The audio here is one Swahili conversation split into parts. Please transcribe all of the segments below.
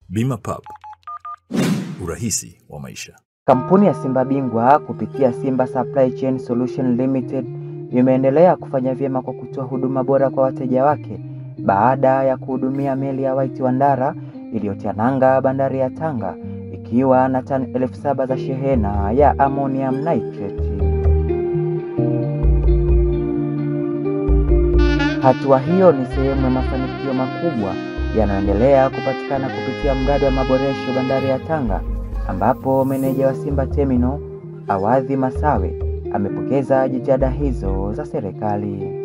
Bima Pub, urahisi wa maisha. Kampuni ya Simba Bingwa kupitia Simba Supply Chain Solution Limited imeendelea kufanya vyema kwa kutoa huduma bora kwa wateja wake baada ya kuhudumia meli ya White Wandara iliyotia nanga bandari ya Tanga ikiwa na tani 7,000 za shehena ya ammonium nitrate. Hatua hiyo ni sehemu ya mafanikio makubwa yanayoendelea kupatikana kupitia mradi wa maboresho bandari ya Tanga, ambapo meneja wa Simba Terminal Awadhi Masawe amepokeza jitihada hizo za serikali.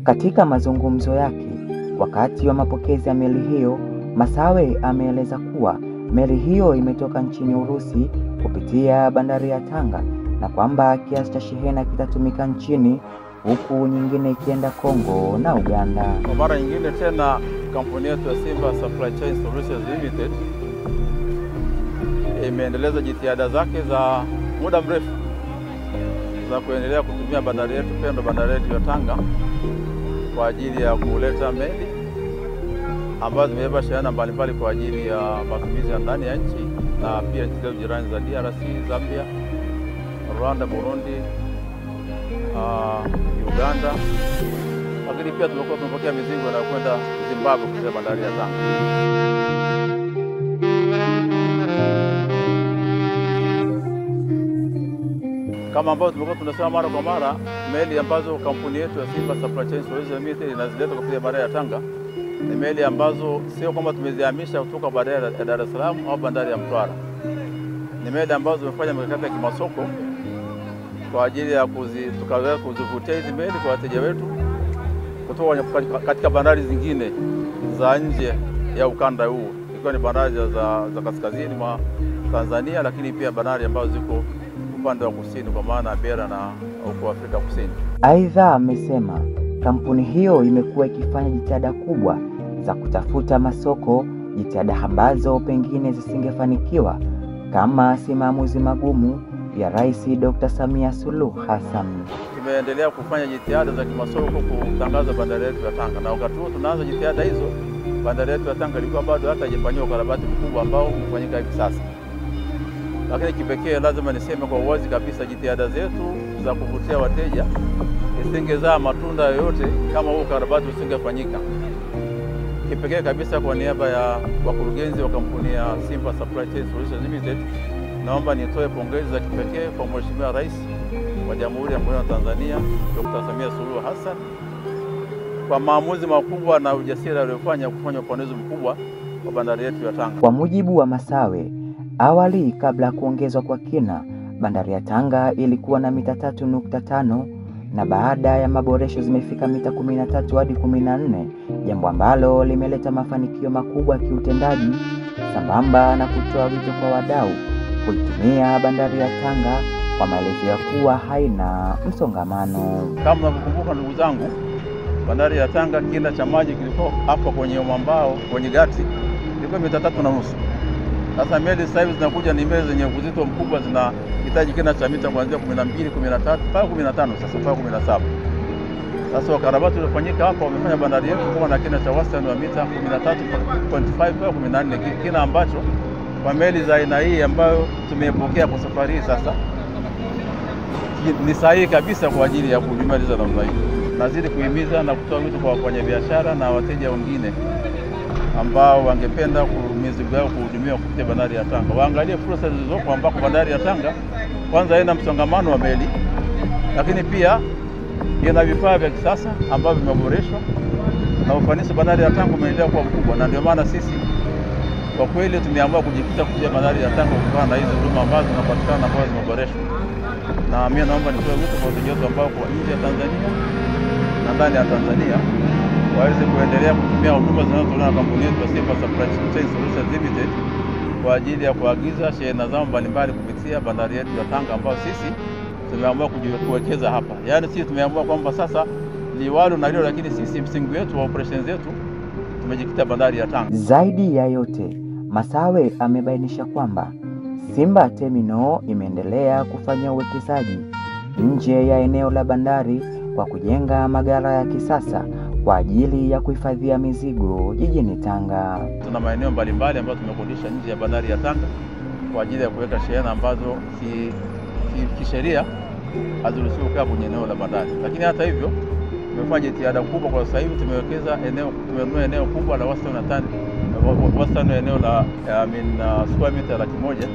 Katika mazungumzo yake wakati wa mapokezi ya meli hiyo, Masawe ameeleza kuwa meli hiyo imetoka nchini Urusi kupitia bandari ya Tanga na kwamba kiasi cha shehena kitatumika nchini huku nyingine ikienda Kongo na Uganda. Kwa mara nyingine tena kampuni yetu ya Simba Supply Chain Solutions Limited imeendeleza jitihada zake za muda mrefu za kuendelea kutumia bandari yetu pendwa, bandari yetu ya Tanga kwa ajili ya kuleta meli ambazo zimebeba shehena mbalimbali kwa ajili ya matumizi ya ndani ya nchi na pia nchi zetu jirani za DRC, Zambia, Rwanda, Burundi, Uganda. Lakini pia tumekuwa tunapokea mizigo na kwenda Zimbabwe kupitia bandari ya Tanga. Kama ambavyo tumekuwa tunasema mara kwa mara, meli ambazo kampuni yetu ya Simba Supply Chain Solutions Limited inazileta kupitia bandari ya Tanga ni meli ambazo sio kwamba tumezihamisha kutoka bandari ya Dar es Salaam au bandari ya Mtwara. Ni meli ambazo tumefanya mikakati ya kimasoko kwa ajili ya kuzivutia hizi meli kwa wateja wetu kutoka katika bandari zingine za nje ya ukanda huu, ikiwa ni bandari za kaskazini mwa Tanzania, lakini pia bandari ambazo ziko upande wa kusini kwa maana Beira na huko Afrika Kusini. Aidha, amesema kampuni hiyo imekuwa ikifanya jitihada kubwa za kutafuta masoko, jitihada ambazo pengine zisingefanikiwa kama si maamuzi magumu ya Rais Dr. Samia Suluhu Hassan. Tumeendelea kufanya jitihada za kimasoko kutangaza bandari yetu ya Tanga, na wakati huo tunaanza jitihada hizo, bandari yetu ya Tanga ilikuwa bado hata haijafanywa ukarabati mkubwa ambao umefanyika hivi sasa. Lakini kipekee lazima niseme kwa uwazi kabisa, jitihada zetu za kuvutia wateja isingezaa matunda yoyote kama huo ukarabati usingefanyika. Kipekee kabisa kwa niaba ya wakurugenzi wa kampuni ya Simba Supply Chain Solutions Limited, naomba nitoe pongezi za kipekee kwa Mheshimiwa Rais wa Jamhuri ya Muungano wa Tanzania Dr. Samia Suluhu Hassan kwa maamuzi makubwa na ujasiri aliyofanya kufanya upanuzi mkubwa wa bandari yetu ya Tanga. Kwa mujibu wa Masawe, awali kabla ya kuongezwa kwa kina, bandari ya Tanga ilikuwa na mita 3.5 na baada ya maboresho zimefika mita 13 hadi 14, jambo ambalo limeleta mafanikio makubwa ya kiutendaji sambamba na kutoa wito kwa wadau kuitumia bandari ya Tanga kwa maelezo ya kuwa haina msongamano. Kama mnakumbuka ndugu zangu, bandari ya Tanga kina cha maji kilikuwa hapo kwenye mwambao, kwenye gati ilikuwa mita 3.5. Sasa meli sasa hivi zinakuja ni meli zenye uzito mkubwa, zinahitaji kina cha mita kuanzia 12, 13 mpaka 15, sasa mpaka 17. Sasa ukarabati uliofanyika hapa wamefanya bandari yetu kuwa na kina cha wastani wa mita 13.5 mpaka 14, kina ambacho kwa meli za aina hii ambayo tumepokea kwa safari hii sasa ni sahihi kabisa kwa ajili ya kuhudumia hizo namna hii. Nazidi kuhimiza na kutoa wito kwa wafanyabiashara na wateja wengine ambao wangependa mizigo yao kuhudumiwa kupitia bandari ya Tanga waangalie fursa zilizopo, ambako bandari ya Tanga kwanza haina msongamano wa meli, lakini pia ina vifaa vya kisasa ambavyo vimeboreshwa na ufanisi bandari ya Tanga umeendelea kuwa mkubwa, na ndio maana sisi kwa kweli tumeamua kujikita kupitia bandari ya Tanga kutokana na hizo huduma ambazo zinapatikana ambazo zimeboreshwa. Na mimi naomba nitoe wito kwa wateja wetu ambao kwa nje ya Tanzania na ndani ya Tanzania waweze kuendelea kutumia huduma zinazotolewa na kampuni yetu ya Simba Supply Chain Solutions Limited kwa ajili ya kuagiza shehena zao mbalimbali kupitia bandari yetu ya Tanga, ambayo sisi tumeamua kuwekeza hapa. Yaani sisi tumeamua kwamba sasa liwalo na leo, lakini sisi msingi wetu wa operations zetu tumejikita bandari ya Tanga. Zaidi ya yote, Masawe amebainisha kwamba Simba Terminal imeendelea kufanya uwekezaji nje ya eneo la bandari kwa kujenga maghala ya kisasa kwa ajili ya kuhifadhia mizigo jijini Tanga. Tuna maeneo mbalimbali ambayo tumekodisha nje ya bandari ya Tanga kwa ajili ya kuweka shehena ambazo kisheria haziruhusiwi kukaa kwenye eneo la bandari. Lakini hata hivyo tumefanya jitihada kubwa. Kwa sasa hivi tumenunua eneo kubwa la wastani eneo la square meter 100,000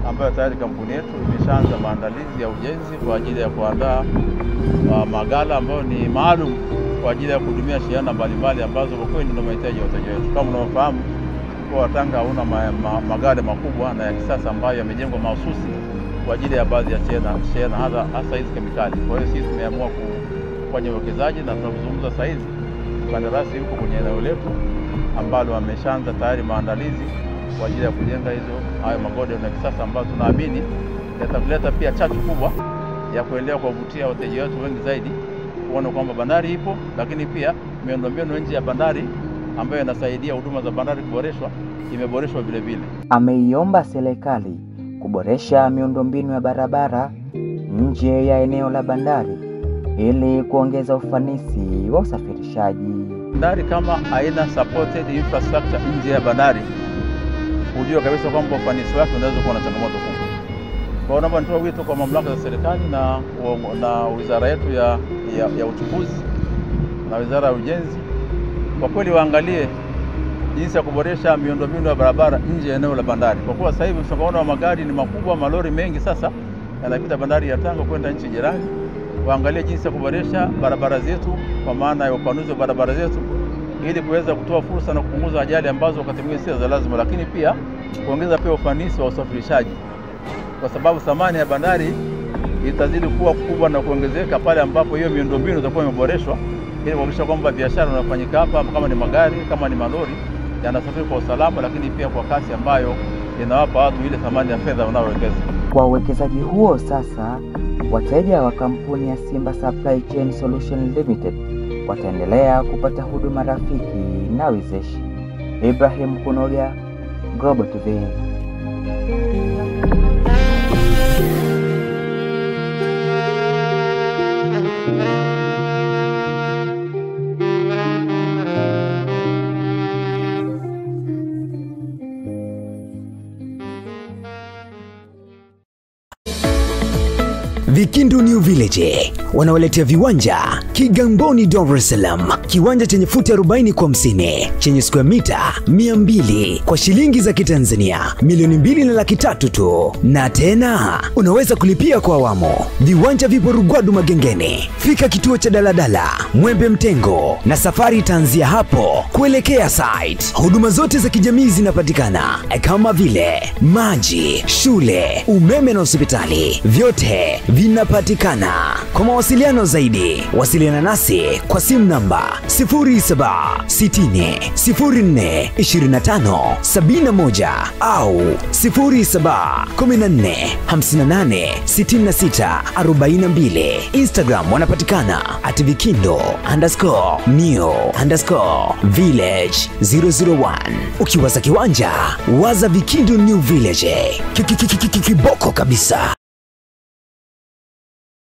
ambayo tayari kampuni yetu imeshaanza maandalizi ya ujenzi kwa ajili ya kuandaa maghala ambayo ni maalum kwa ajili ya kuhudumia shehena mbalimbali ambazo kwa kweli ndio mahitaji ya wateja wetu. Kama unavyofahamu, kwa Tanga hauna maghala makubwa na ya kisasa ambayo yamejengwa mahususi kwa ajili ya baadhi ya shehena hasa hizi kemikali. Kwa hiyo sisi tumeamua kufanya uwekezaji, na tunazungumza sasa hivi kandarasi yuko kwenye eneo letu ambalo ameshaanza tayari maandalizi kwa ajili ya kujenga hayo magode ya kisasa ambayo tunaamini yataleta pia chachu kubwa ya kuendelea kuwavutia wateja wetu wengi zaidi kuona kwamba bandari ipo, lakini pia miundombinu nje ya bandari ambayo inasaidia huduma za bandari kuboreshwa imeboreshwa vile vile. Ameiomba serikali kuboresha miundombinu ya barabara nje ya eneo la bandari ili kuongeza ufanisi wa usafirishaji. Bandari kama haina supported infrastructure nje ya bandari, hujua kabisa kwamba ufanisi wake unaweza kuwa na changamoto kubwa. Kwa hiyo naomba nitoe wito kwa mamlaka za serikali na wizara yetu ya uchukuzi na wizara ya ujenzi, kwa kweli waangalie jinsi ya kuboresha miundombinu ya barabara nje ya eneo la bandari. Kwa kuwa sasa hivi msongamano wa magari ni makubwa, malori mengi sasa yanapita bandari ya Tanga kwenda nchi jirani. Waangalie jinsi ya kuboresha barabara zetu kwa maana ya upanuzi wa barabara zetu ili kuweza kutoa fursa na kupunguza ajali ambazo wakati mwingine si za lazima, lakini pia kuongeza pia ufanisi wa usafirishaji, kwa sababu thamani ya bandari itazidi kuwa kubwa na kuongezeka pale ambapo hiyo miundombinu itakuwa imeboreshwa ili kuhakikisha kwamba biashara inafanyika hapa, kama ni magari, kama ni malori, yanasafiri kwa usalama, lakini pia kwa kasi ambayo inawapa watu ile thamani ya fedha wanaowekeza. Kwa uwekezaji huo sasa, wateja wa kampuni ya Simba Supply Chain Solution Limited wataendelea kupata huduma rafiki na wezeshi. Ibrahim Kunoga, Global TV. Vikindu New Village wanawaletea viwanja Kigamboni, Dar es Salaam. Kiwanja chenye futi 40 kwa 50 chenye square mita 200 kwa shilingi za Kitanzania $2.3 tu, na tena unaweza kulipia kwa awamu. Viwanja vipo Rugwadu Magengeni. Fika kituo cha daladala Mwembe Mtengo na safari itaanzia hapo kuelekea site. Huduma zote za kijamii zinapatikana kama vile maji, shule, umeme na hospitali, vyote vinapatikana. Kwa mawasiliano zaidi, wasiliana nasi kwa simu namba 0760042571 au 0714586642. Instagram wanapatikana @vikindo_new_village001. Ukiwaza kiwanja, waza Vikindu New Village. Kiboko kabisa.